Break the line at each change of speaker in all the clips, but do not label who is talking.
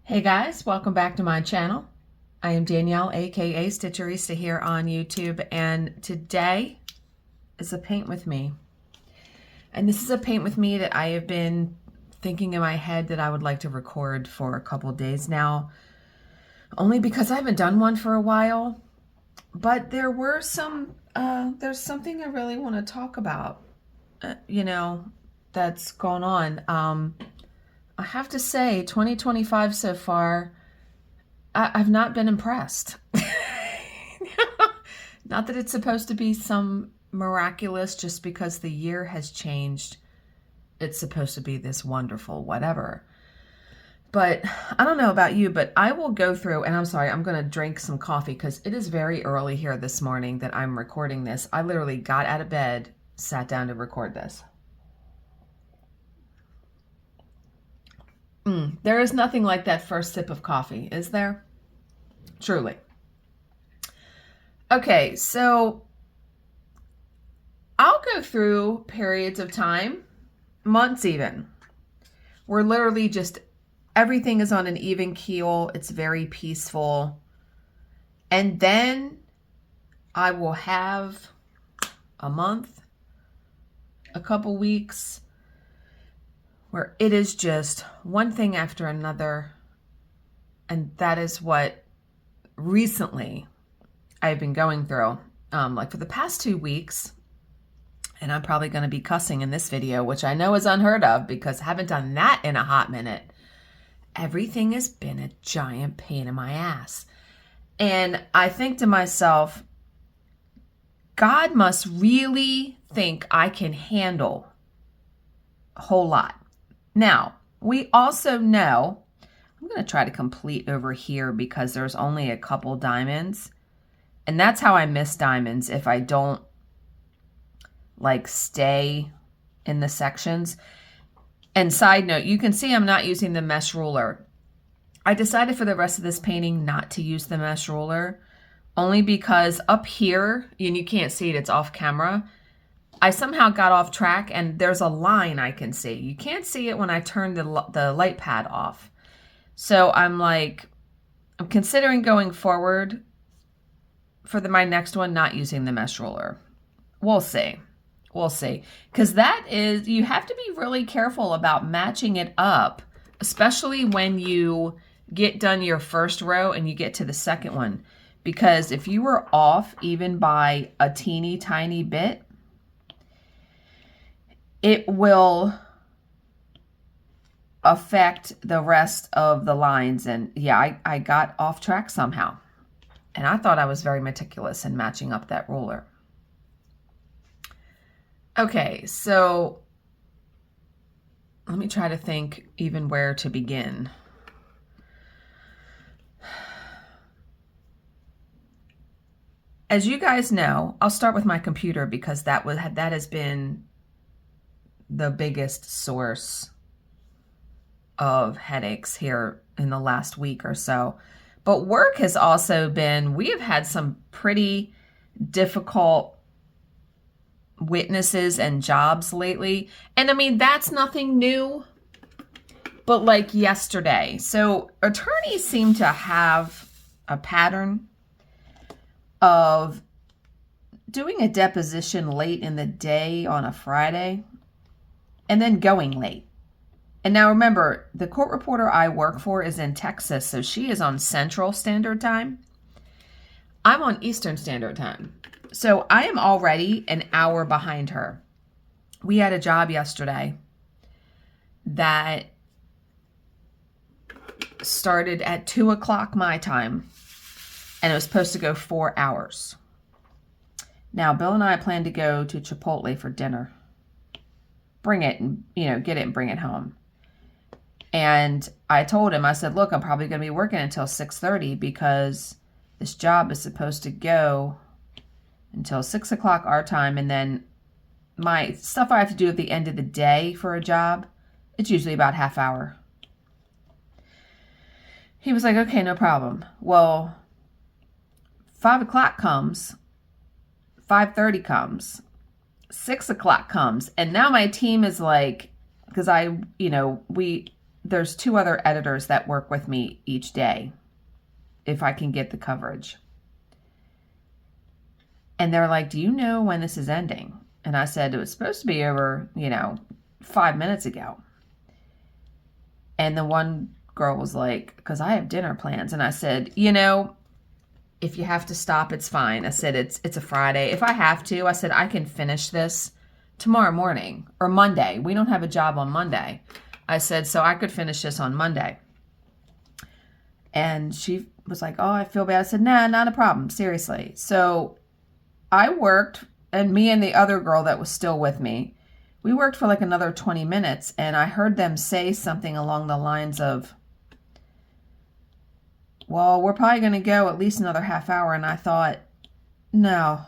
Hey guys, welcome back to my channel. I am Danielle, aka Stitcherista here on YouTube, and today is a paint with me. And this is a paint with me that I have been thinking in my head that I would like to record for a couple days now, only because I haven't done one for a while. But there were there's something I really want to talk about, that's going on. I have to say, 2025 so far, I've not been impressed. Not that it's supposed to be some miraculous just because the year has changed. It's supposed to be this wonderful whatever. But I don't know about you, but I will go through, and I'm sorry, I'm going to drink some coffee because it is very early here this morning that I'm recording this. I literally got out of bed, sat down to record this. There is nothing like that first sip of coffee, is there? Truly. Okay, so I'll go through periods of time, months even, where literally just everything is on an even keel. It's very peaceful. And then I will have a month, a couple weeks, where it is just one thing after another. And that is what recently I've been going through. Like for the past 2 weeks, and I'm probably going to be cussing in this video, which I know is unheard of because I haven't done that in a hot minute. Everything has been a giant pain in my ass. And I think to myself, God must really think I can handle a whole lot. Now, we also know, I'm going to try to complete over here because there's only a couple diamonds. And that's how I miss diamonds if I don't like stay in the sections. And side note, you can see I'm not using the mesh ruler. I decided for the rest of this painting not to use the mesh ruler, only because up here, and you can't see it, it's off camera, I somehow got off track and there's a line I can see. You can't see it when I turn the light pad off. So I'm considering going forward for my next one, not using the mesh ruler. We'll see. We'll see. Because you have to be really careful about matching it up, especially when you get done your first row and you get to the second one. Because if you were off even by a teeny tiny bit, it will affect the rest of the lines. And yeah, I got off track somehow. And I thought I was very meticulous in matching up that ruler. Okay, so let me try to think even where to begin. As you guys know, I'll start with my computer because that has been the biggest source of headaches here in the last week or so. But work has also been, we have had some pretty difficult witnesses and jobs lately. And I mean, that's nothing new, but like yesterday. So attorneys seem to have a pattern of doing a deposition late in the day on a Friday and then going late. And now remember, the court reporter I work for is in Texas, so she is on Central Standard Time. I'm on Eastern Standard Time. So I am already an hour behind her. We had a job yesterday that started at 2 o'clock my time, and it was supposed to go 4 hours. Now, Bill and I plan to go to Chipotle for dinner. Bring it and, get it and bring it home. And I told him, I said, look, I'm probably going to be working until 6:30 because this job is supposed to go until 6 o'clock our time. And then my stuff I have to do at the end of the day for a job, it's usually about half hour. He was like, okay, no problem. Well, 5 o'clock comes, 5:30 comes, 6 o'clock comes. And now my team is like, because there's 2 other editors that work with me each day if I can get the coverage. And they're like, do you know when this is ending? And I said, it was supposed to be over, 5 minutes ago. And the one girl was like, because I have dinner plans. And I said, if you have to stop, it's fine. I said, it's a Friday. If I have to, I said, I can finish this tomorrow morning or Monday. We don't have a job on Monday. I said, so I could finish this on Monday. And she was like, oh, I feel bad. I said, nah, not a problem. Seriously. So I worked, and me and the other girl that was still with me, we worked for like another 20 minutes, and I heard them say something along the lines of, well, we're probably going to go at least another half hour. And I thought, no.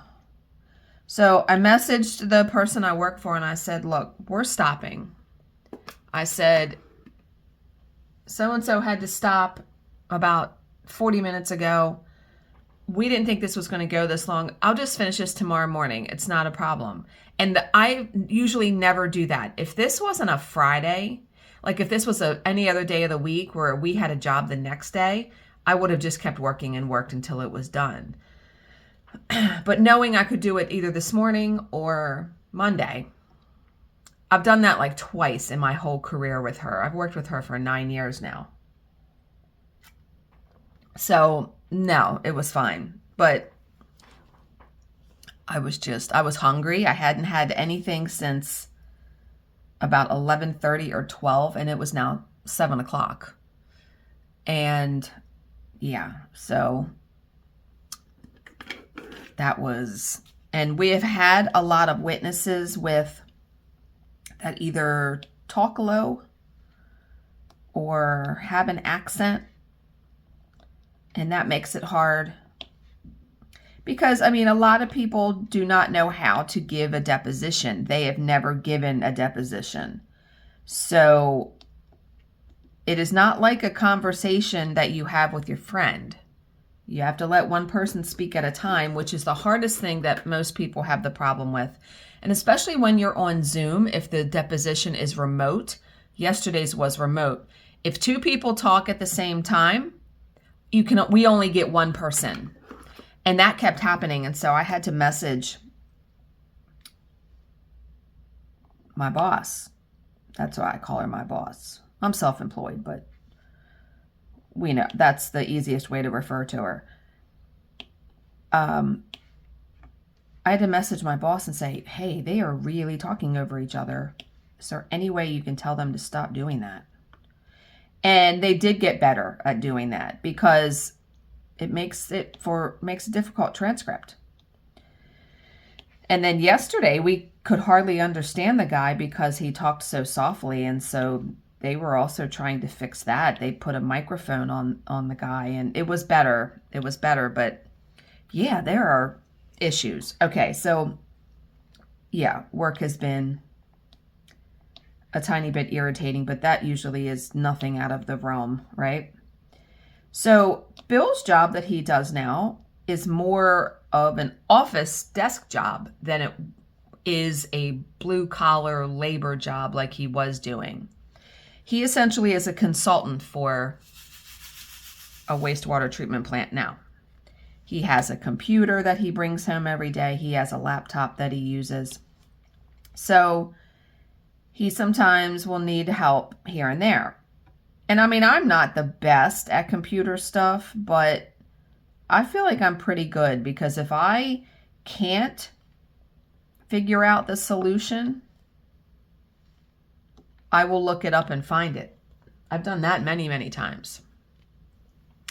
So I messaged the person I work for, and I said, look, we're stopping. I said, so-and-so had to stop about 40 minutes ago. We didn't think this was going to go this long. I'll just finish this tomorrow morning. It's not a problem. And I usually never do that. If this wasn't a Friday, like if this was any other day of the week where we had a job the next day, I would have just kept working and worked until it was done. But knowing I could do it either this morning or Monday, I've done that like twice in my whole career with her. I've worked with her for 9 years now. So no, it was fine. But I was hungry. I hadn't had anything since about 11:30 or 12, and it was now 7 o'clock. And yeah, so that was, and we have had a lot of witnesses with that either talk low or have an accent. And that makes it hard because, a lot of people do not know how to give a deposition. They have never given a deposition. So it is not like a conversation that you have with your friend. You have to let one person speak at a time, which is the hardest thing that most people have the problem with. And especially when you're on Zoom, if the deposition is remote. Yesterday's was remote. If 2 people talk at the same time, we only get 1 person. And that kept happening. And so I had to message my boss. That's why I call her my boss. I'm self-employed, but we know that's the easiest way to refer to her. I had to message my boss and say, hey, they are really talking over each other. Is there any way you can tell them to stop doing that? And they did get better at doing that because it makes a difficult transcript. And then yesterday we could hardly understand the guy because he talked so softly, and so they were also trying to fix that. They put a microphone on the guy, and it was better. It was better, but yeah, there are issues. Okay, so yeah, work has been a tiny bit irritating, but that usually is nothing out of the realm, right? So Bill's job that he does now is more of an office desk job than it is a blue-collar labor job like he was doing. He essentially is a consultant for a wastewater treatment plant now. He has a computer that he brings home every day. He has a laptop that he uses. So he sometimes will need help here and there. And I'm not the best at computer stuff, but I feel like I'm pretty good because if I can't figure out the solution, I will look it up and find it. I've done that many, many times.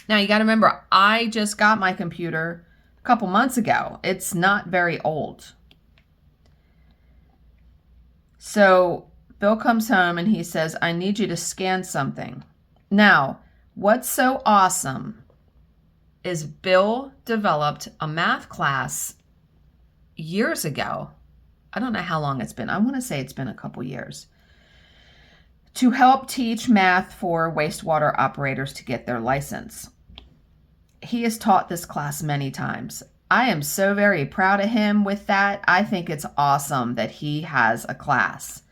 Now you got to remember, I just got my computer a couple months ago. It's not very old. So Bill comes home and he says, I need you to scan something. Now, what's so awesome is Bill developed a math class years ago. I don't know how long it's been. I want to say it's been a couple years. To help teach math for wastewater operators to get their license. He has taught this class many times. I am so very proud of him with that. I think it's awesome that he has a class.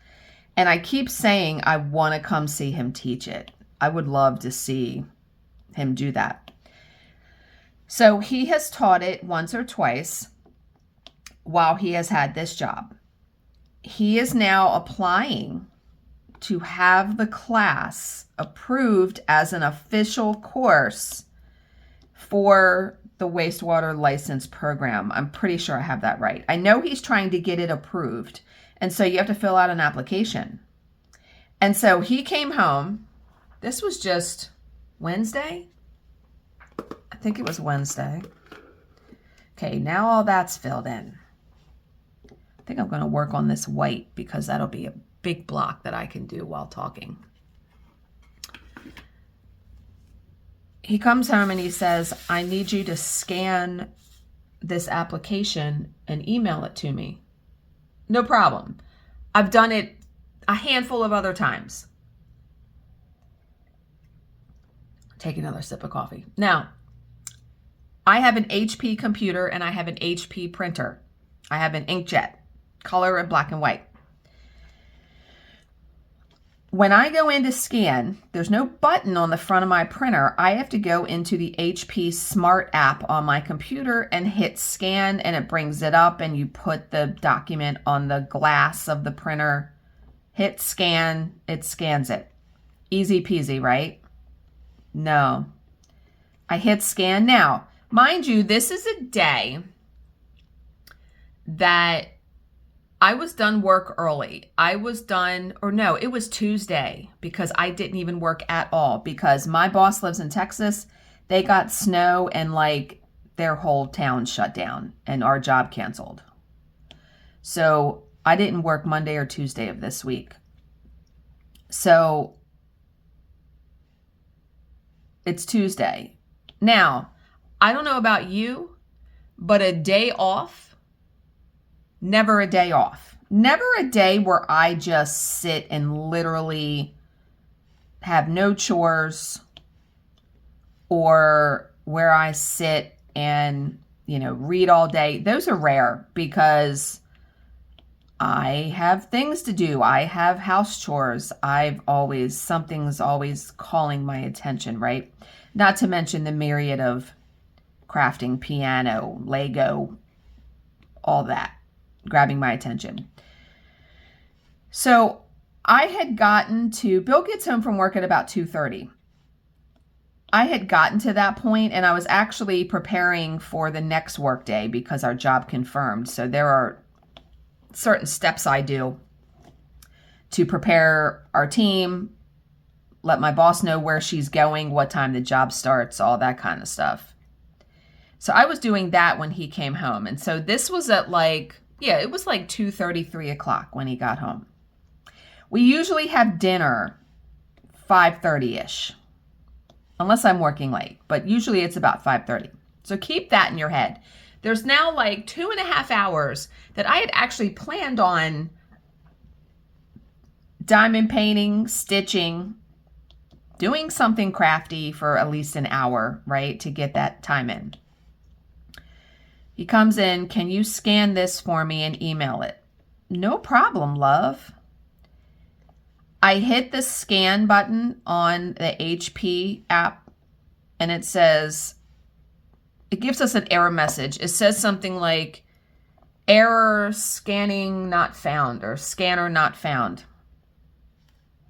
And I keep saying I want to come see him teach it. I would love to see him do that. So he has taught it once or twice while he has had this job. He is now applying to have the class approved as an official course for the wastewater license program. I'm pretty sure I have that right. I know he's trying to get it approved. And so you have to fill out an application. And so he came home. This was just Wednesday. I think it was Wednesday. Okay, now all that's filled in. I think I'm going to work on this white because that'll be a big block that I can do while talking. He comes home and he says, I need you to scan this application and email it to me. No problem. I've done it a handful of other times. Take another sip of coffee. Now, I have an HP computer and I have an HP printer. I have an inkjet, color and black and white. When I go in to scan, there's no button on the front of my printer. I have to go into the HP Smart app on my computer and hit scan, and it brings it up, and you put the document on the glass of the printer. Hit scan, it scans it. Easy peasy, right? No. I hit scan. Now, mind you, this is a day that I was done work early. It was Tuesday because I didn't even work at all because my boss lives in Texas. They got snow and like their whole town shut down and our job canceled. So I didn't work Monday or Tuesday of this week. So it's Tuesday. Now, I don't know about you, but a day off, never a day off. Never a day where I just sit and literally have no chores, or where I sit and, read all day. Those are rare because I have things to do. I have house chores. Something's always calling my attention, right? Not to mention the myriad of crafting, piano, Lego, all that, grabbing my attention. So I had gotten to, Bill gets home from work at about 2:30. I had gotten to that point and I was actually preparing for the next work day because our job confirmed. So there are certain steps I do to prepare our team, let my boss know where she's going, what time the job starts, all that kind of stuff. So I was doing that when he came home. And so this was at it was like 2:30, 3 o'clock when he got home. We usually have dinner 5:30-ish, unless I'm working late, but usually it's about 5:30. So keep that in your head. There's now like 2.5 hours that I had actually planned on diamond painting, stitching, doing something crafty for at least an hour, right, to get that time in. He comes in, can you scan this for me and email it? No problem, love. I hit the scan button on the HP app and it gives us an error message. It says something like error, scanning not found, or scanner not found.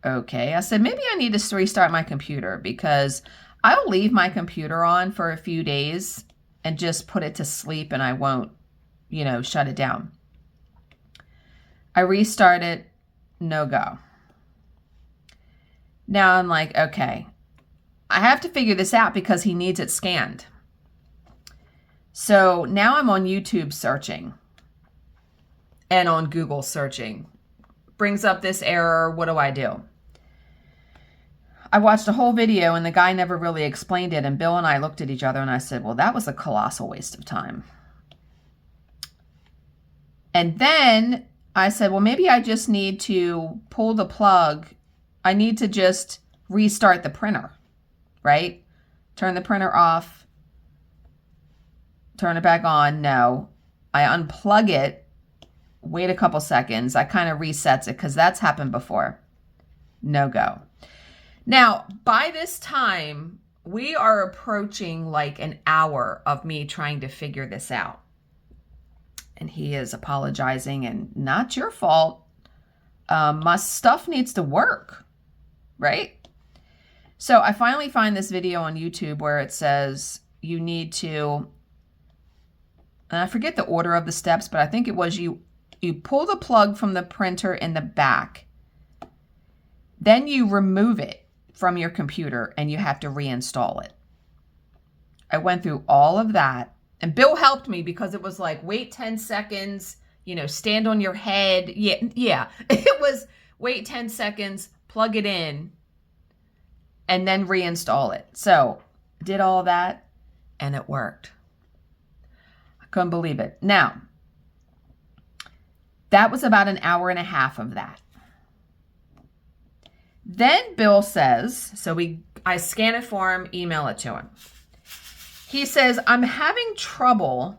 Okay, I said, maybe I need to restart my computer because I'll leave my computer on for a few days and just put it to sleep and I won't, shut it down. I restart it, no go. Now I'm like, okay, I have to figure this out because he needs it scanned. So now I'm on YouTube searching and on Google searching. Brings up this error, what do I do? I watched a whole video and the guy never really explained it, and Bill and I looked at each other and I said, well, that was a colossal waste of time. And then I said, well, maybe I just need to pull the plug. I need to just restart the printer, right? Turn the printer off, turn it back on. No, I unplug it wait a couple seconds. I kind of resets it because that's happened before. No go. Now, by this time, we are approaching like an hour of me trying to figure this out. And he is apologizing and not your fault. My stuff needs to work, right? So I finally find this video on YouTube where it says you need to, and I forget the order of the steps, but I think it was you pull the plug from the printer in the back, then you remove it from your computer and you have to reinstall it. I went through all of that, and Bill helped me because it was like, wait 10 seconds, you know, stand on your head. Yeah. It was wait 10 seconds, plug it in, and then reinstall it. So did all that and it worked. I couldn't believe it. Now, that was about an hour and a half of that. Then Bill says, I scan it for him, email it to him. He says, I'm having trouble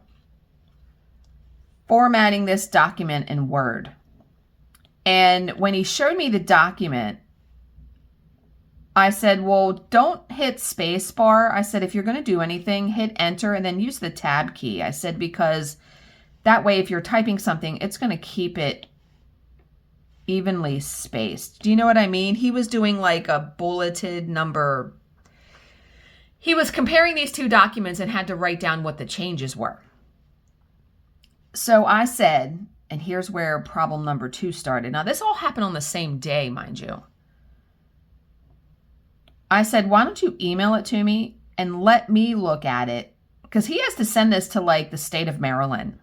formatting this document in Word. And when he showed me the document, I said, well, don't hit space bar. I said, if you're going to do anything, hit enter and then use the tab key. I said, because that way, if you're typing something, it's going to keep it evenly spaced. Do you know what I mean? He was doing like a bulleted number. He was comparing these two documents and had to write down what the changes were. So I said, and here's where problem number 2 started. Now, this all happened on the same day, mind you. I said, why don't you email it to me and let me look at it? Because he has to send this to like the state of Maryland.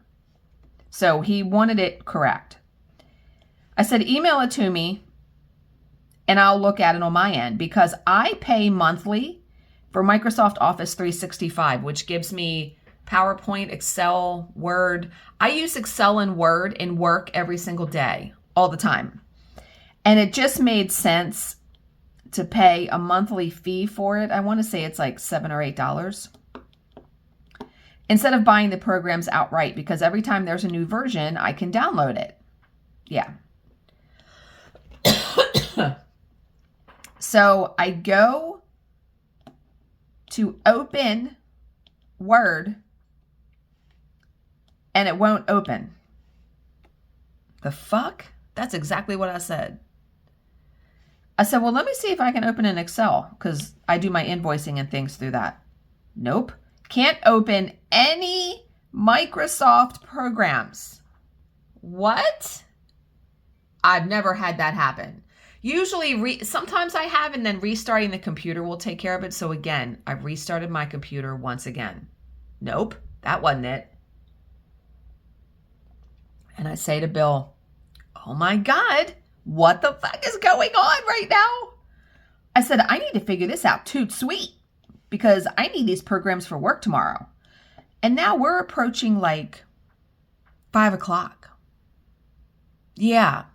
So he wanted it correct. I said, email it to me and I'll look at it on my end because I pay monthly for Microsoft Office 365, which gives me PowerPoint, Excel, Word. I use Excel and Word in work every single day, all the time. And it just made sense to pay a monthly fee for it. I want to say it's like $7 or $8 instead of buying the programs outright, because every time there's a new version, I can download it. Yeah. So I go to open Word and it won't open. The fuck? That's exactly what I said. I said, well, let me see if I can open an Excel because I do my invoicing and things through that. Nope. Can't open any Microsoft programs. What? I've never had that happen. Usually, sometimes I have, and then restarting the computer will take care of it. So again, I've restarted my computer once again. Nope, that wasn't it. And I say to Bill, oh my God, what the fuck is going on right now? I said, I need to figure this out toot sweet because I need these programs for work tomorrow. And now we're approaching like 5 o'clock. Yeah.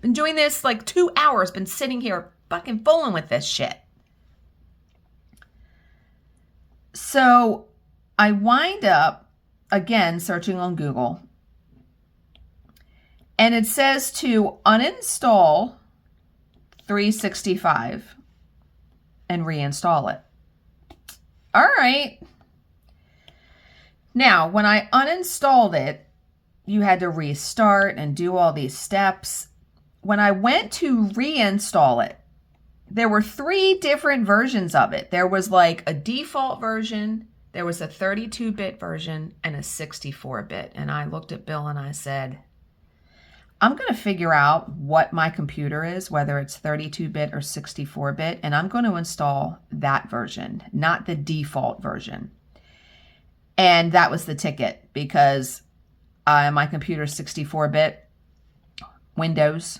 Been doing this like 2 hours, been sitting here fucking fooling with this shit. So I wind up again searching on Google. And it says to uninstall 365 and reinstall it. All right. Now, when I uninstalled it, you had to restart and do all these steps. When I went to reinstall it, there were 3 different versions of it. There was like a default version, there was a 32-bit version, and a 64-bit. And I looked at Bill and I said, I'm going to figure out what my computer is, whether it's 32-bit or 64-bit, and I'm going to install that version, not the default version. And that was the ticket because my computer is 64-bit Windows.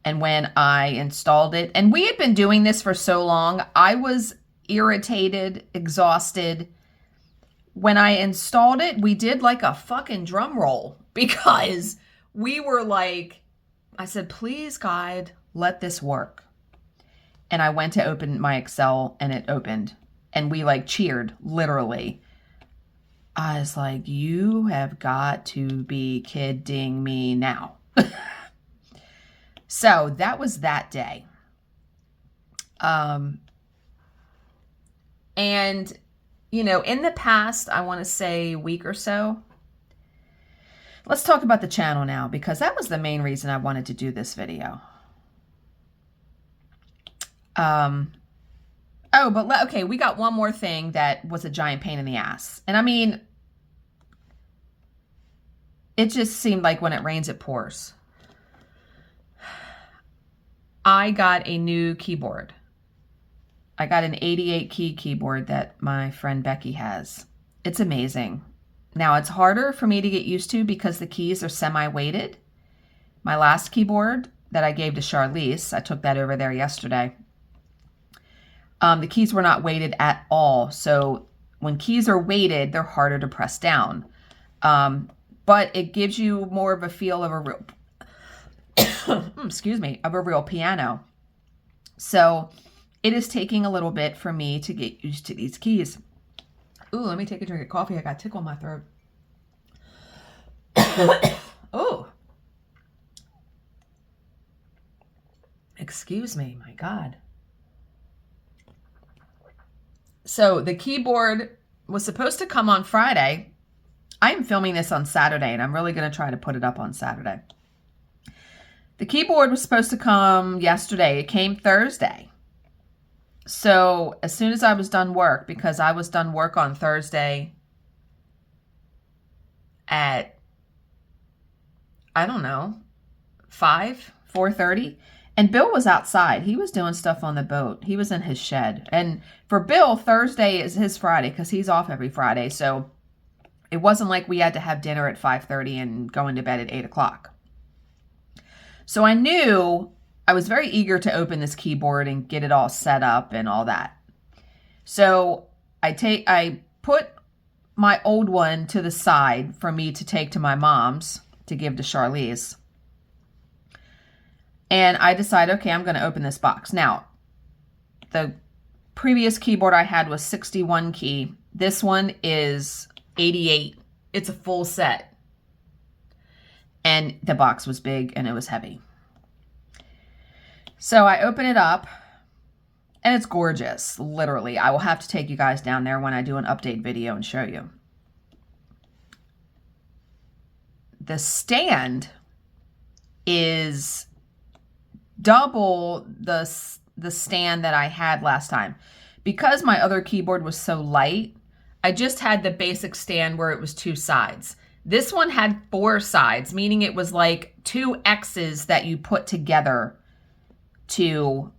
And when I installed it, and we had been doing this for so long, I was irritated, exhausted. When I installed it, we did like a fucking drum roll because we were like, I said, please, God, let this work. And I went to open my Excel and it opened. And we like cheered, literally. I was like, you have got to be kidding me now. So that was that day. And, you know, in the past, I want to say week or so, let's talk about the channel now, because that was the main reason I wanted to do this video. Okay, we got one more thing that was a giant pain in the ass. And I mean, it just seemed like when it rains, it pours. I got a new keyboard. I got an 88 key keyboard that my friend Becky has. It's amazing. Now, it's harder for me to get used to because the keys are semi-weighted. My last keyboard that I gave to Charlize, I took that over there yesterday. The keys were not weighted at all. So when keys are weighted, they're harder to press down. But it gives you more of a feel of a real, excuse me, of a real piano. So it is taking a little bit for me to get used to these keys. Ooh, let me take a drink of coffee. I got a tickle in my throat. Oh. Excuse me, my God. So the keyboard was supposed to come on Friday. I am filming this on Saturday, and I'm really going to try to put it up on Saturday. The keyboard was supposed to come yesterday. It came Thursday. So as soon as I was done work, because I was done work on Thursday at, I don't know, 4:30. And Bill was outside. He was doing stuff on the boat. He was in his shed. And for Bill, Thursday is his Friday because he's off every Friday. So it wasn't like we had to have dinner at 5:30 and go into bed at 8 o'clock. So I knew I was very eager to open this keyboard and get it all set up and all that. So I put my old one to the side for me to take to my mom's to give to Charlize. And I decided, okay, I'm going to open this box. Now, the previous keyboard I had was 61 key. This one is 88. It's a full set. And the box was big and it was heavy. So I open it up and it's gorgeous, literally. I will have to take you guys down there when I do an update video and show you. The stand is double the stand that I had last time. Because my other keyboard was so light, I just had the basic stand where it was 2 sides. This one had 4 sides, meaning it was like 2 X's that you put together to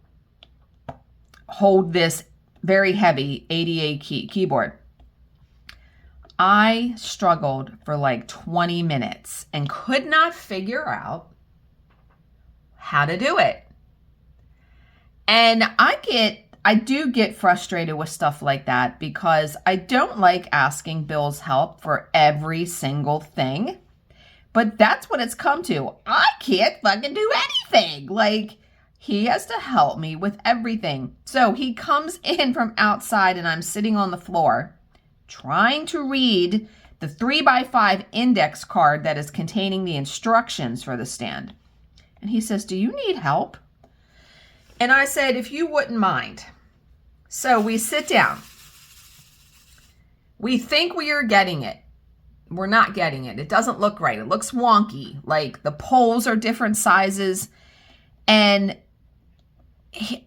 hold this very heavy 88 key keyboard. I struggled for like 20 minutes and could not figure out how to do it. And I do get frustrated with stuff like that because I don't like asking Bill's help for every single thing. But that's what it's come to. I can't fucking do anything. Like, he has to help me with everything. So he comes in from outside and I'm sitting on the floor trying to read the 3x5 index card that is containing the instructions for the stand. And he says, "Do you need help?" And I said, "If you wouldn't mind." So we sit down. We think we are getting it. We're not getting it. It doesn't look right. It looks wonky. Like the poles are different sizes. And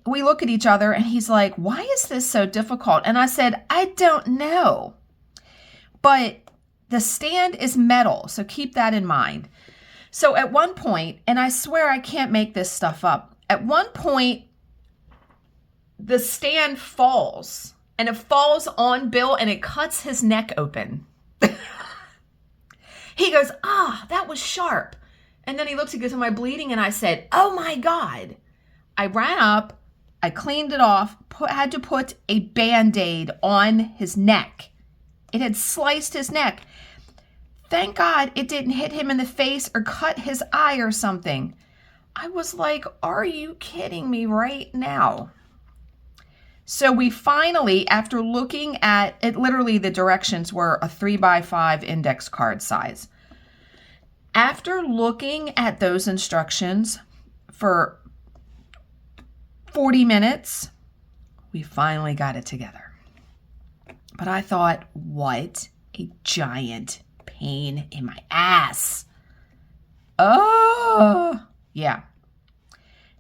we look at each other and he's like, "Why is this so difficult?" And I said, "I don't know. But the stand is metal. So keep that in mind." So at one point, and I swear I can't make this stuff up. At one point, the stand falls and it falls on Bill and it cuts his neck open. He goes, "That was sharp." And then he looks, he goes, "Am I bleeding?" And I said, "Oh my God." I ran up, I cleaned it off, had to put a Band-Aid on his neck. It had sliced his neck. Thank God it didn't hit him in the face or cut his eye or something. I was like, are you kidding me right now? So we finally, after looking at it, literally the directions were a 3x5 index card size. After looking at those instructions for 40 minutes, we finally got it together. But I thought, what a giant pain in my ass. Oh, yeah.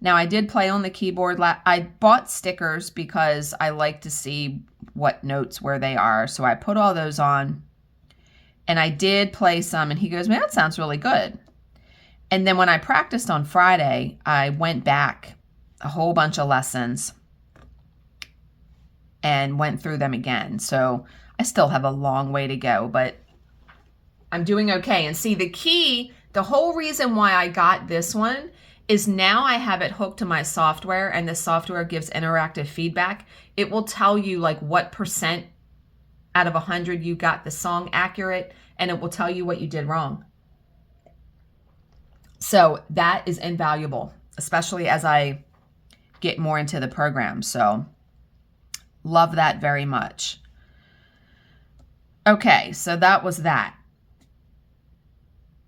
Now, I did play on the keyboard. I bought stickers because I like to see what notes, where they are. So I put all those on. And I did play some. And he goes, man, that sounds really good. And then when I practiced on Friday, I went back a whole bunch of lessons and went through them again. So I still have a long way to go, but I'm doing okay. And see, the key, the whole reason why I got this one is now I have it hooked to my software, and the software gives interactive feedback. It will tell you like what percent out of 100 you got the song accurate, and it will tell you what you did wrong. So that is invaluable, especially as I get more into the program. So love that very much. Okay, so that was that.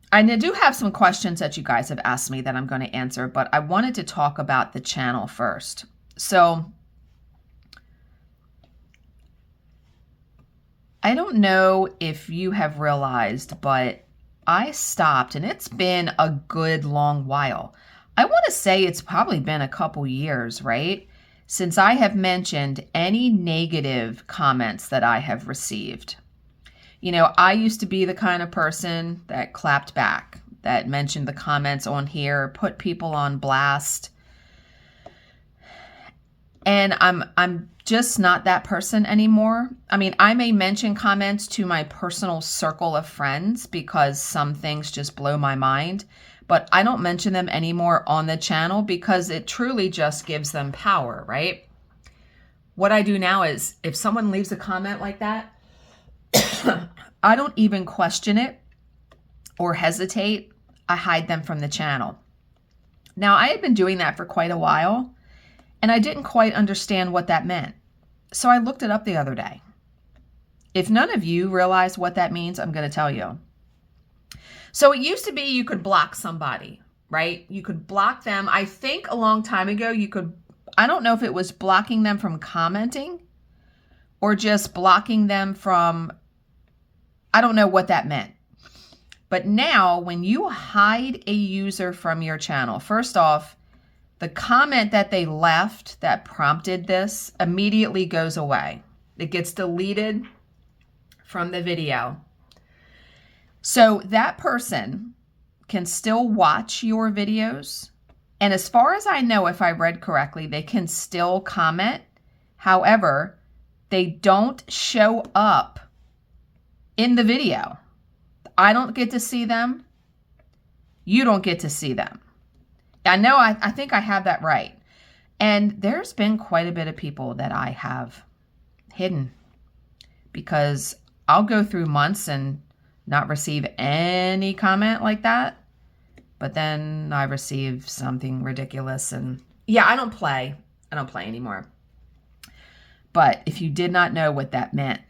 I do have some questions that you guys have asked me that I'm going to answer, but I wanted to talk about the channel first. So I don't know if you have realized, but I stopped, and it's been a good long while. I want to say it's probably been a couple years, right? Since I have mentioned any negative comments that I have received. You know, I used to be the kind of person that clapped back, that mentioned the comments on here, put people on blast. And I'm just not that person anymore. I mean, I may mention comments to my personal circle of friends because some things just blow my mind, but I don't mention them anymore on the channel because it truly just gives them power, right? What I do now is if someone leaves a comment like that, I don't even question it or hesitate. I hide them from the channel. Now, I had been doing that for quite a while, and I didn't quite understand what that meant. So I looked it up the other day. If none of you realize what that means, I'm going to tell you. So it used to be you could block somebody, right? You could block them. I think a long time ago, I don't know if it was blocking them from commenting or just blocking them from, I don't know what that meant. But now when you hide a user from your channel, first off, the comment that they left that prompted this immediately goes away. It gets deleted from the video. So that person can still watch your videos. And as far as I know, if I read correctly, they can still comment. However, they don't show up in the video. I don't get to see them. You don't get to see them. I know, I think I have that right. And there's been quite a bit of people that I have hidden because I'll go through months and not receive any comment like that. But then I receive something ridiculous and yeah, I don't play anymore. But if you did not know what that meant,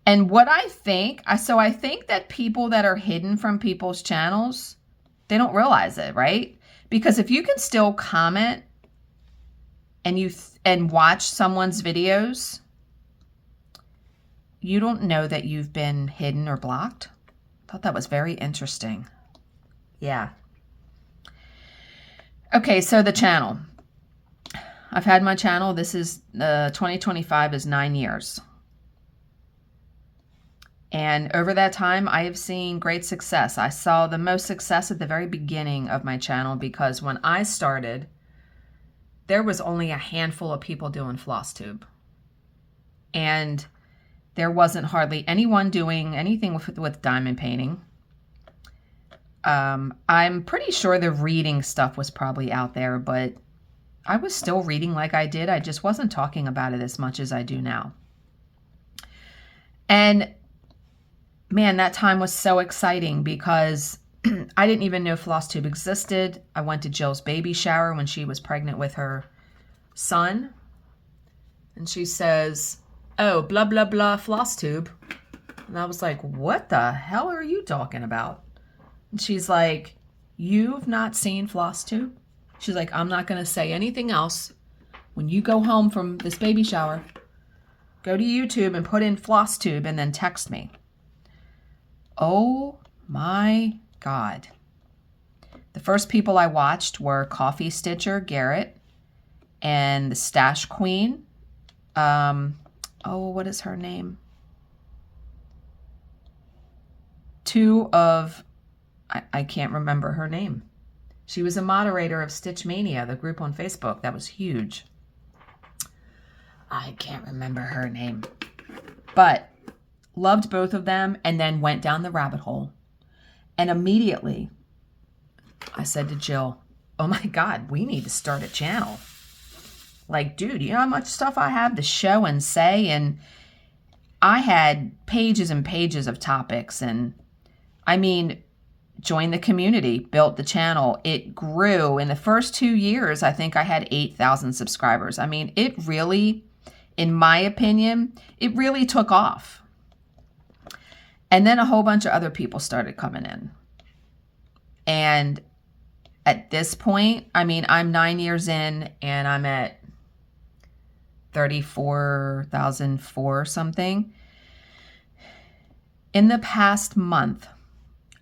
and what I think that people that are hidden from people's channels, they don't realize it, right? Because if you can still comment and watch someone's videos, you don't know that you've been hidden or blocked. I thought that was very interesting. Yeah. Okay, so the channel. I've had my channel. This is 2025 is 9 years. And over that time, I have seen great success. I saw the most success at the very beginning of my channel because when I started, there was only a handful of people doing floss tube. And there wasn't hardly anyone doing anything with diamond painting. I'm pretty sure the reading stuff was probably out there, but I was still reading like I did. I just wasn't talking about it as much as I do now. And man, that time was so exciting because I didn't even know floss tube existed. I went to Jill's baby shower when she was pregnant with her son. And she says, oh, blah, blah, blah, floss tube. And I was like, what the hell are you talking about? And she's like, you've not seen floss tube? She's like, I'm not going to say anything else. When you go home from this baby shower, go to YouTube and put in floss tube and then text me. Oh my God. The first people I watched were Coffee Stitcher, Garrett, and the Stash Queen. What is her name? I can't remember her name. She was a moderator of Stitch Mania, the group on Facebook. That was huge. I can't remember her name. But loved both of them and then went down the rabbit hole. And immediately I said to Jill, oh my God, we need to start a channel. Like, dude, you know how much stuff I have to show and say? And I had pages and pages of topics. And I mean, joined the community, built the channel. It grew. In the first 2 years, I think I had 8,000 subscribers. I mean, it really, in my opinion, it really took off. And then a whole bunch of other people started coming in. And at this point, I mean, I'm 9 years in and I'm at 34,004 something. In the past month,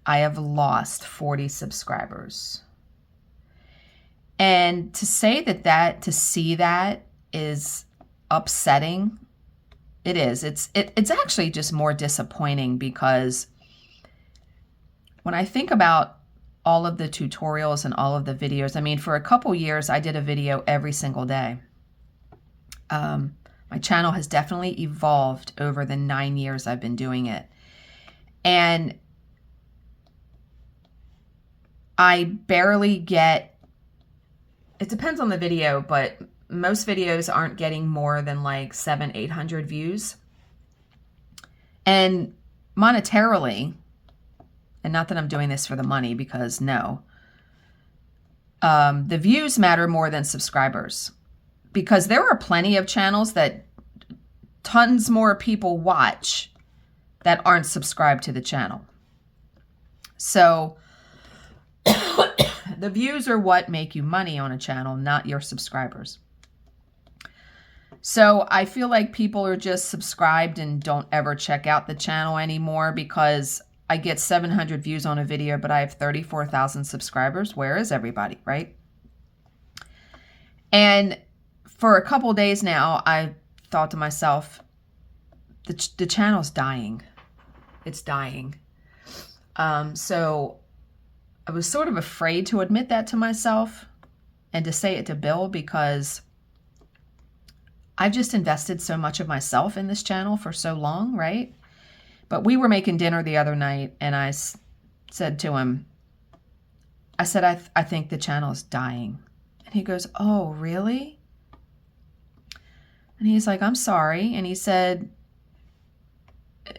I have lost 40 subscribers. And to say to see that is upsetting. It is. It's actually just more disappointing because when I think about all of the tutorials and all of the videos, I mean, for a couple years, I did a video every single day. My channel has definitely evolved over the 9 years I've been doing it. And I barely get, it depends on the video, but most videos aren't getting more than like 700-800 views. And monetarily, and not that I'm doing this for the money, because no, the views matter more than subscribers, because there are plenty of channels that tons more people watch that aren't subscribed to the channel. So the views are what make you money on a channel, not your subscribers. So I feel like people are just subscribed and don't ever check out the channel anymore because I get 700 views on a video, but I have 34,000 subscribers. Where is everybody, right? And for a couple days now, I thought to myself, the channel's dying. It's dying. So I was sort of afraid to admit that to myself and to say it to Bill because I've just invested so much of myself in this channel for so long, right? But we were making dinner the other night and I said to him, I said, I think the channel is dying. And he goes, oh, really? And he's like, I'm sorry. And he said,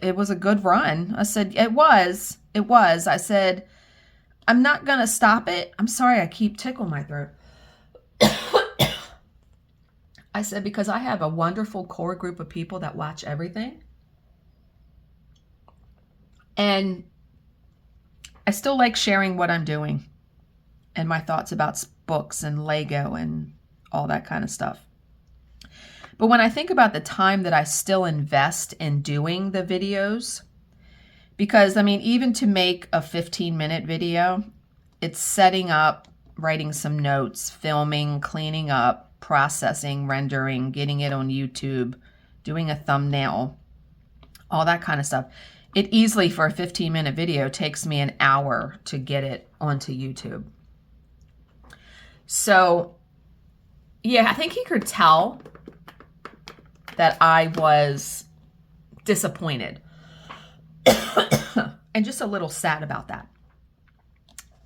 it was a good run. I said, it was. I said, I'm not going to stop it. I'm sorry, I keep tickling my throat. I said, because I have a wonderful core group of people that watch everything. And I still like sharing what I'm doing and my thoughts about books and Lego and all that kind of stuff. But when I think about the time that I still invest in doing the videos, because I mean, even to make a 15-minute video, it's setting up, writing some notes, filming, cleaning up, processing, rendering, getting it on YouTube, doing a thumbnail, all that kind of stuff. It easily, for a 15-minute video, takes me an hour to get it onto YouTube. So, yeah, I think he could tell that I was disappointed and just a little sad about that.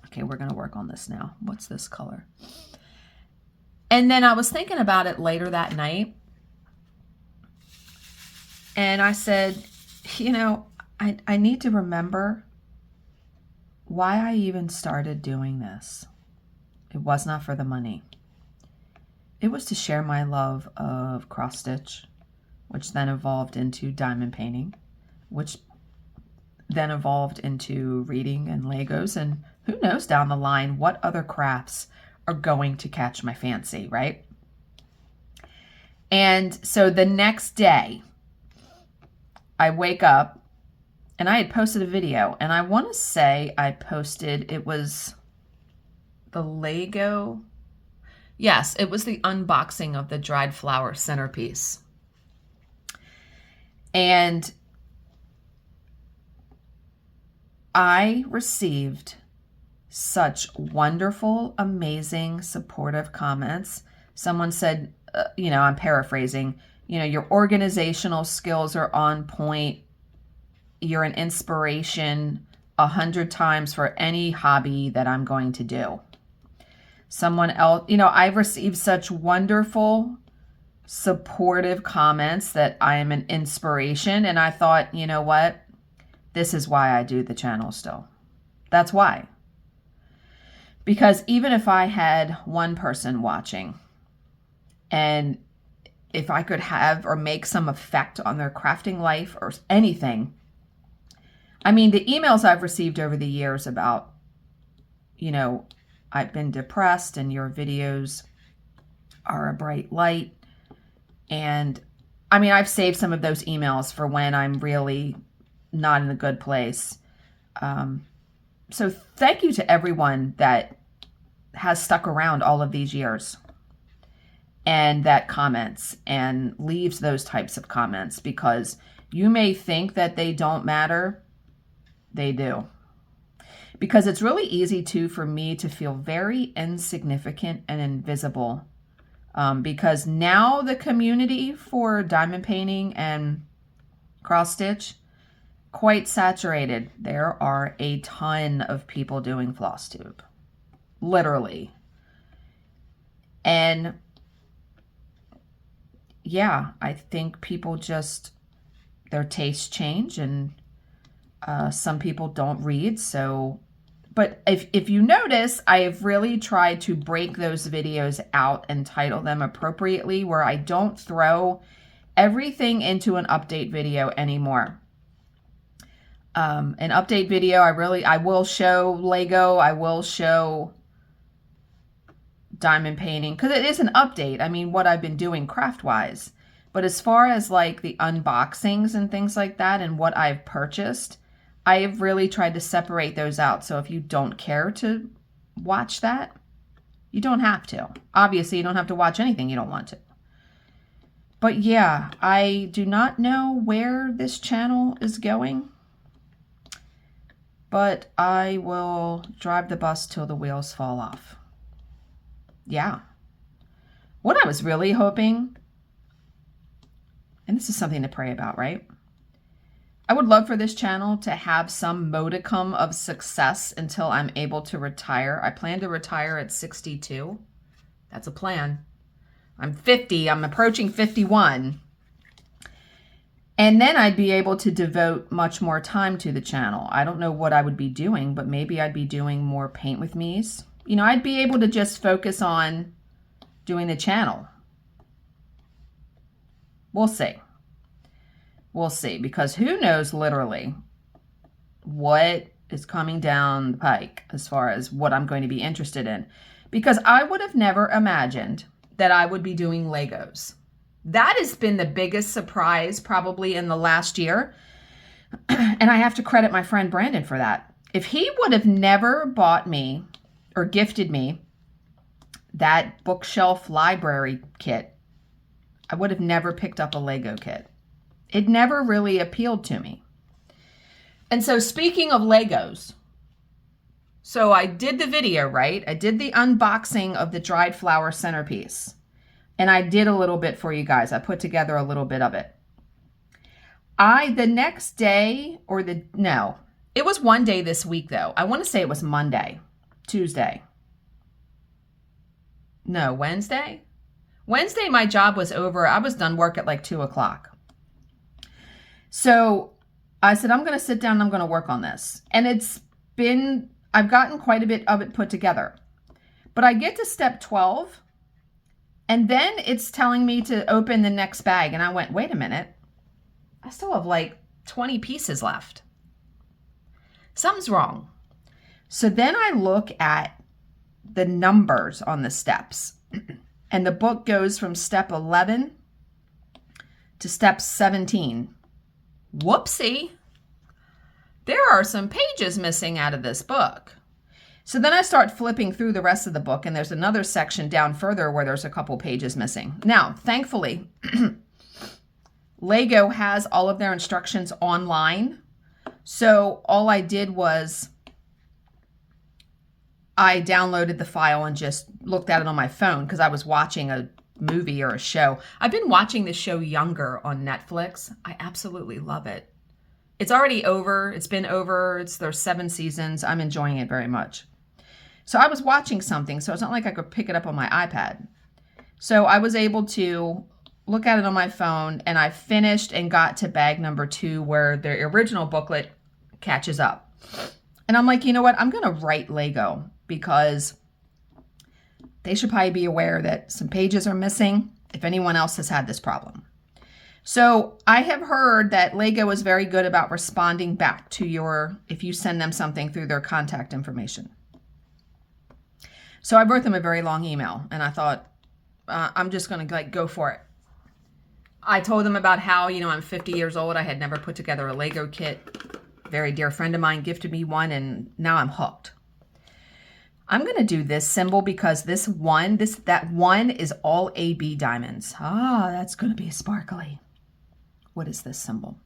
Okay, we're going to work on this now. What's this color? And then I was thinking about it later that night. And I said, you know, I need to remember why I even started doing this. It was not for the money. it was to share my love of cross stitch, which then evolved into diamond painting, which then evolved into reading and Legos, and who knows down the line what other crafts are going to catch my fancy, right? And so the next day, I wake up and I had posted a video, and I want to say I posted, it was the Lego. Yes, it was the unboxing of the dried flower centerpiece. And I received such wonderful, amazing, supportive comments. Someone said, I'm paraphrasing, your organizational skills are on point. You're an inspiration 100 times for any hobby that I'm going to do. Someone else, I've received such wonderful, supportive comments that I am an inspiration. And I thought, you know what? This is why I do the channel still. That's why. Because even if I had one person watching, and if I could have or make some effect on their crafting life or anything, I mean, the emails I've received over the years about, I've been depressed and your videos are a bright light. And I mean, I've saved some of those emails for when I'm really not in a good place. So thank you to everyone that has stuck around all of these years and that comments and leaves those types of comments, because you may think that they don't matter. They do. Because it's really easy too for me to feel very insignificant and invisible, because now the community for diamond painting and cross stitch, quite saturated. There are a ton of people doing floss tube, literally. And yeah, I think people just, their tastes change, and some people don't read. So, but if you notice, I've really tried to break those videos out and title them appropriately, where I don't throw everything into an update video anymore. An update video, I will show Lego, I will show diamond painting, because it is an update. I mean, what I've been doing craft-wise. But as far as like the unboxings and things like that and what I've purchased, I have really tried to separate those out. So if you don't care to watch that, you don't have to. Obviously, you don't have to watch anything you don't want to. But yeah, I do not know where this channel is going, but I will drive the bus till the wheels fall off. Yeah. What I was really hoping, and this is something to pray about, right? I would love for this channel to have some modicum of success until I'm able to retire. I plan to retire at 62. That's a plan. I'm 50. I'm approaching 51. And then I'd be able to devote much more time to the channel. I don't know what I would be doing, but maybe I'd be doing more paint with me's. I'd be able to just focus on doing the channel. We'll see. We'll see, because who knows literally what is coming down the pike as far as what I'm going to be interested in. Because I would have never imagined that I would be doing Legos. That has been the biggest surprise probably in the last year. And I have to credit my friend Brandon for that. If he would have never bought me or gifted me that bookshelf library kit, I would have never picked up a Lego kit. It never really appealed to me. And so speaking of Legos, so I did the video, right? I did the unboxing of the dried flower centerpiece. And I did a little bit for you guys. I put together a little bit of it. The next day, it was one day this week though. I want to say it was Tuesday. No, Wednesday? Wednesday, my job was over. I was done work at like 2 o'clock. So I said, I'm going to sit down and I'm going to work on this. And I've gotten quite a bit of it put together. But I get to step 12 And then it's telling me to open the next bag. And I went, wait a minute. I still have like 20 pieces left. Something's wrong. So then I look at the numbers on the steps. And the book goes from step 11 to step 17. Whoopsie. There are some pages missing out of this book. So then I start flipping through the rest of the book, and there's another section down further where there's a couple pages missing. Now, thankfully, Lego has all of their instructions online. So all I did was I downloaded the file and just looked at it on my phone because I was watching a movie or a show. I've been watching the show Younger on Netflix. I absolutely love it. It's already over. It's been over. There's 7 seasons. I'm enjoying it very much. So I was watching something, so it's not like I could pick it up on my iPad. So I was able to look at it on my phone, and I finished and got to bag number 2 where the original booklet catches up. And I'm like, you know what? I'm going to write Lego because they should probably be aware that some pages are missing if anyone else has had this problem. So I have heard that Lego is very good about responding back to if you send them something through their contact information. So I wrote them a very long email, and I thought, I'm just going to go for it. I told them about how, I'm 50 years old. I had never put together a Lego kit. A very dear friend of mine gifted me one, and now I'm hooked. I'm going to do this symbol because that one is all AB diamonds. Ah, that's going to be sparkly. What is this symbol?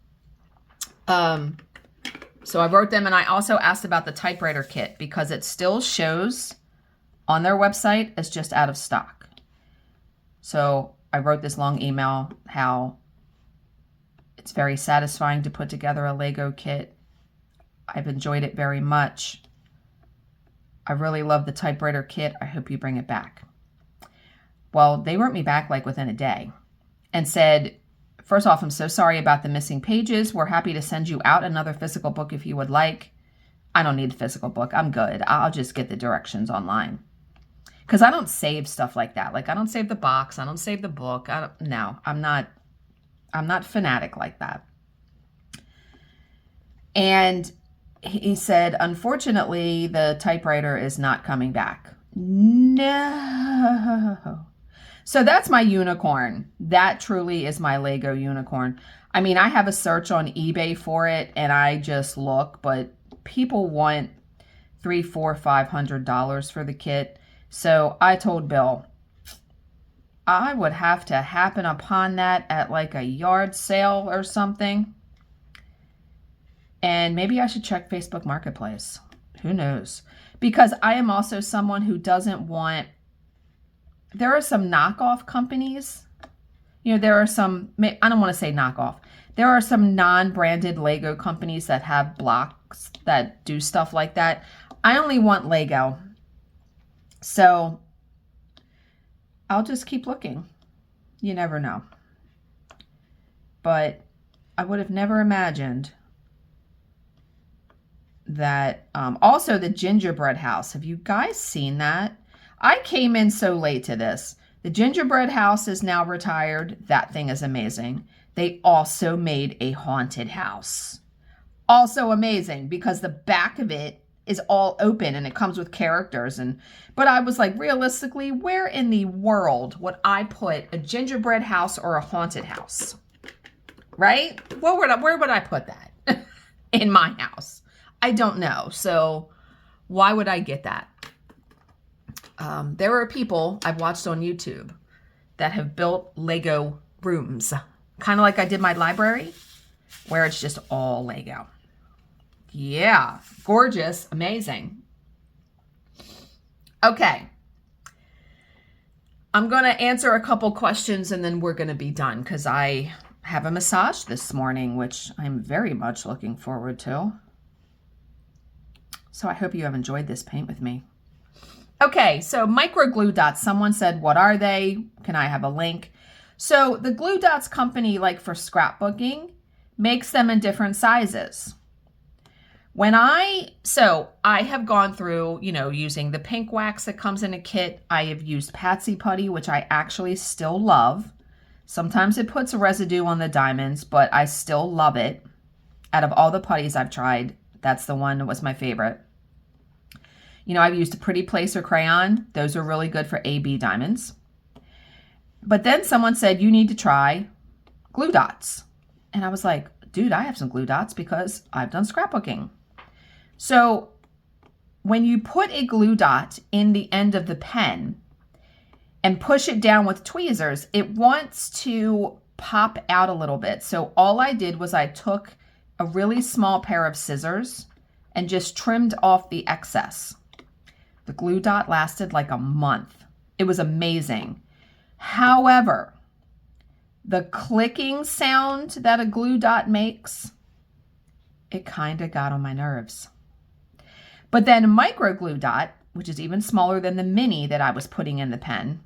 So I wrote them, and I also asked about the typewriter kit because it still shows on their website as just out of stock. So I wrote this long email how it's very satisfying to put together a Lego kit. I've enjoyed it very much. I really love the typewriter kit. I hope you bring it back. Well, they wrote me back like within a day and said, first off, I'm so sorry about the missing pages. We're happy to send you out another physical book if you would like. I don't need a physical book. I'm good. I'll just get the directions online. Because I don't save stuff like that. Like I don't save the box. I don't save the book. No, I'm not fanatic like that. And he said, unfortunately, the typewriter is not coming back. No. So that's my unicorn. That truly is my Lego unicorn. I mean, I have a search on eBay for it, and I just look, but people want $300, $400, $500 for the kit. So I told Bill, I would have to happen upon that at like a yard sale or something. And maybe I should check Facebook Marketplace. Who knows? Because I am also someone who doesn't want... There are some knockoff companies. There are some... I don't want to say knockoff. There are some non-branded Lego companies that have blocks that do stuff like that. I only want Lego. So I'll just keep looking. You never know. But I would have never imagined that. Also, the gingerbread house. Have you guys seen that? I came in so late to this. The gingerbread house is now retired. That thing is amazing. They also made a haunted house. Also amazing because the back of it is all open and it comes with characters. But I was like, realistically, where in the world would I put a gingerbread house or a haunted house? Right? Where would I put that? In my house? I don't know. So why would I get that? There are people I've watched on YouTube that have built Lego rooms. Kind of like I did my library, where it's just all Lego. Yeah, gorgeous, amazing. Okay. I'm going to answer a couple questions and then we're going to be done because I have a massage this morning, which I'm very much looking forward to. So I hope you have enjoyed this paint with me. Okay, so micro glue dots. Someone said, what are they? Can I have a link? So the glue dots company, like for scrapbooking, makes them in different sizes. So I have gone through, using the pink wax that comes in a kit. I have used Patsy Putty, which I actually still love. Sometimes it puts a residue on the diamonds, but I still love it. Out of all the putties I've tried, that's the one that was my favorite. I've used a Pretty Placer crayon. Those are really good for AB diamonds. But then someone said, you need to try glue dots. And I was like, dude, I have some glue dots because I've done scrapbooking. So when you put a glue dot in the end of the pen and push it down with tweezers, it wants to pop out a little bit. So all I did was I took a really small pair of scissors and just trimmed off the excess. The glue dot lasted like a month. It was amazing. However, the clicking sound that a glue dot makes, it kind of got on my nerves. But then a micro glue dot, which is even smaller than the mini that I was putting in the pen,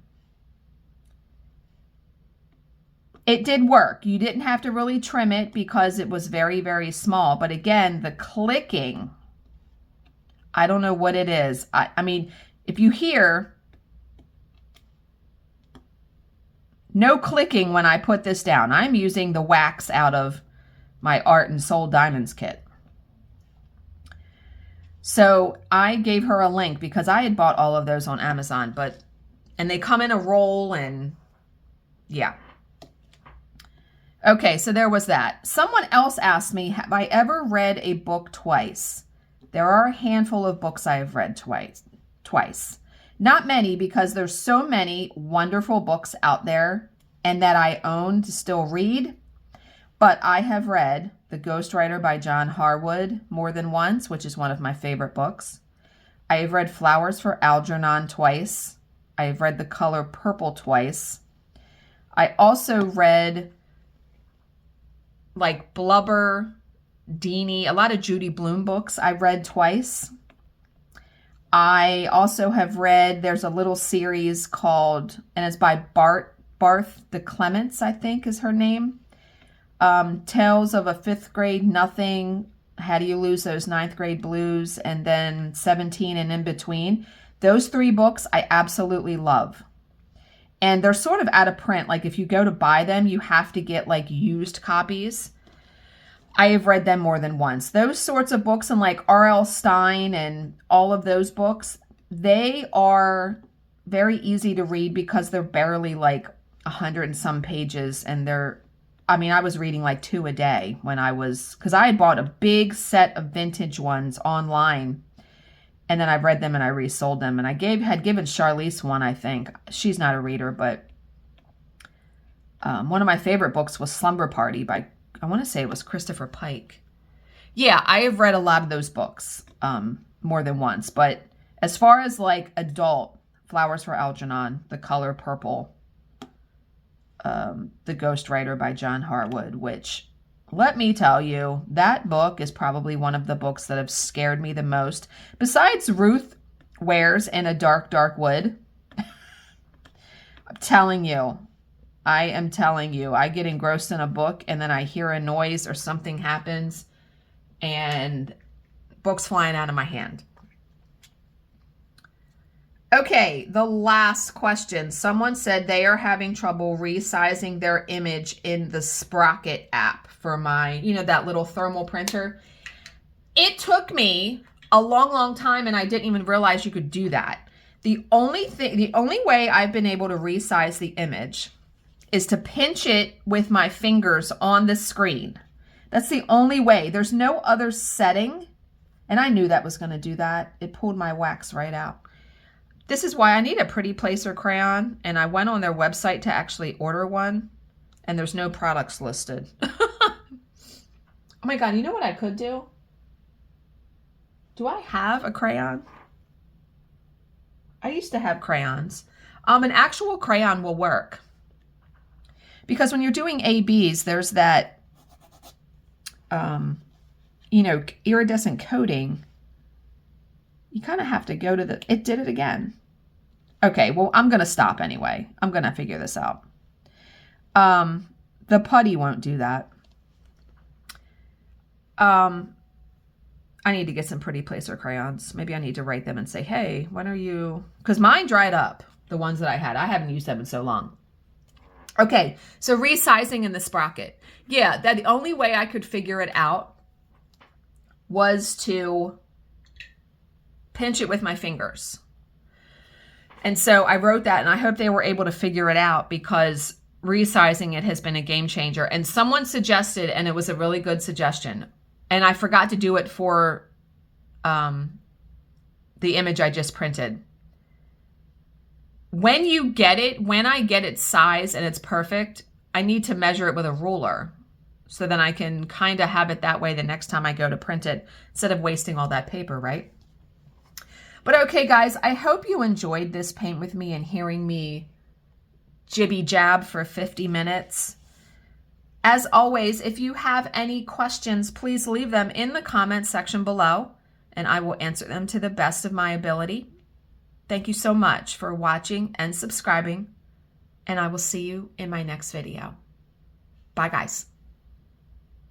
it did work. You didn't have to really trim it because it was very, very small. But again, the clicking, I don't know what it is. I mean, if you hear no clicking when I put this down, I'm using the wax out of my Art and Soul Diamonds kit. So I gave her a link because I had bought all of those on Amazon, and they come in a roll and yeah. Okay, so there was that. Someone else asked me, have I ever read a book twice? There are a handful of books I have read twice. Not many because there's so many wonderful books out there and that I own to still read. But I have read The Ghostwriter by John Harwood more than once, which is one of my favorite books. I have read Flowers for Algernon twice. I have read The Color Purple twice. I also read like Blubber, Deanie, a lot of Judy Blume books I read twice. I also have read, there's a little series called, and it's by Barth de Clements, I think is her name. Tales of a Fifth Grade Nothing, How Do You Lose Those Ninth Grade Blues, and then 17 and In Between. Those 3 books I absolutely love. And they're sort of out of print. Like if you go to buy them, you have to get like used copies. I have read them more than once. Those sorts of books and like R.L. Stine and all of those books, they are very easy to read because they're barely like 100 and some pages. And I was reading like 2 a day because I had bought a big set of vintage ones online. And then I read them and I resold them. And I had given Charlize one, I think. She's not a reader, but one of my favorite books was Slumber Party by, I want to say it was Christopher Pike. Yeah, I have read a lot of those books more than once. But as far as like adult, Flowers for Algernon, The Color Purple, The Ghostwriter by John Harwood, which, let me tell you, that book is probably one of the books that have scared me the most. Besides Ruth Wares in a Dark, Dark Wood. I'm telling you. I am telling you. I get engrossed in a book and then I hear a noise or something happens and book's flying out of my hand. Okay, the last question. Someone said they are having trouble resizing their image in the Sprocket app for my, that little thermal printer. It took me a long, long time and I didn't even realize you could do that. The only way I've been able to resize the image is to pinch it with my fingers on the screen. That's the only way. There's no other setting. And I knew that was going to do that. It pulled my wax right out. This is why I need a Pretty Placer crayon, and I went on their website to actually order one, and there's no products listed. Oh my God, you know what I could do? Do I have a crayon? I used to have crayons. An actual crayon will work. Because when you're doing ABs, there's that, iridescent coating. You kind of have to go to it did it again. Okay, well, I'm going to stop anyway. I'm going to figure this out. The putty won't do that. I need to get some Pretty Placer crayons. Maybe I need to write them and say, hey, when are you? Because mine dried up, the ones that I had. I haven't used them in so long. Okay, so resizing in the sprocket. Yeah, that the only way I could figure it out was to pinch it with my fingers. And so I wrote that, and I hope they were able to figure it out, because resizing it has been a game changer. And someone suggested, and it was a really good suggestion, and I forgot to do it for the image I just printed. When you get it, when I get its size and it's perfect, I need to measure it with a ruler, so then I can kind of have it that way the next time I go to print it, instead of wasting all that paper, right? But okay, guys, I hope you enjoyed this paint with me and hearing me jibby jab for 50 minutes. As always, if you have any questions, please leave them in the comments section below, and I will answer them to the best of my ability. Thank you so much for watching and subscribing, and I will see you in my next video. Bye, guys.